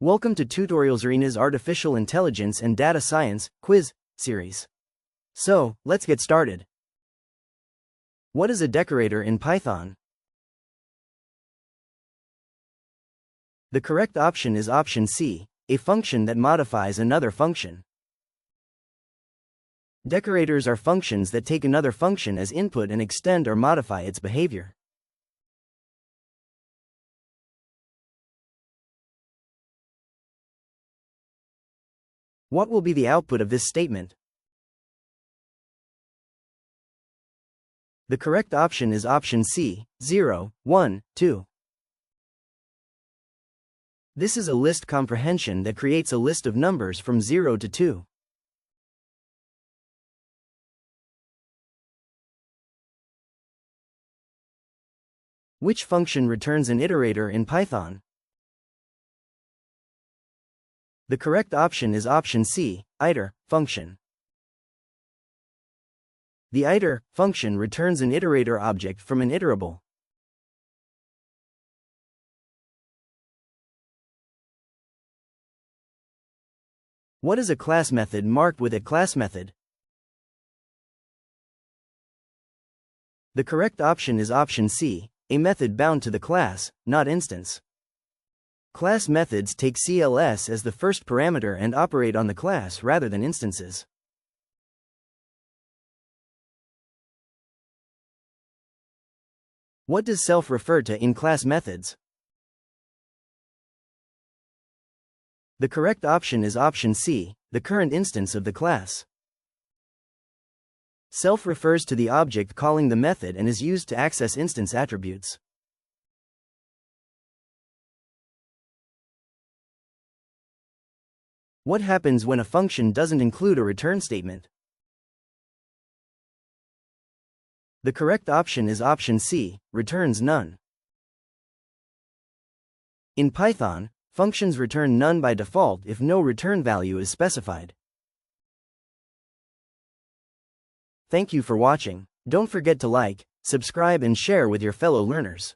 Welcome to TutorialsArena's Artificial Intelligence and Data Science quiz series. So, let's get started. What is a decorator in Python? The correct option is option C, a function that modifies another function. Decorators are functions that take another function as input and extend or modify its behavior. What will be the output of this statement? The correct option is option C, 0, 1, 2. This is a list comprehension that creates a list of numbers from 0 to 2. Which function returns an iterator in Python? The correct option is option C, iter function. The iter function returns an iterator object from an iterable. What is a class method marked with a class method? The correct option is option C, a method bound to the class, not instance. Class methods take CLS as the first parameter and operate on the class rather than instances. What does self refer to in class methods? The correct option is option C, the current instance of the class. Self refers to the object calling the method and is used to access instance attributes. What happens when a function doesn't include a return statement? The correct option is option C, returns none. In Python, functions return none by default if no return value is specified. Thank you for watching. Don't forget to like, subscribe and share with your fellow learners.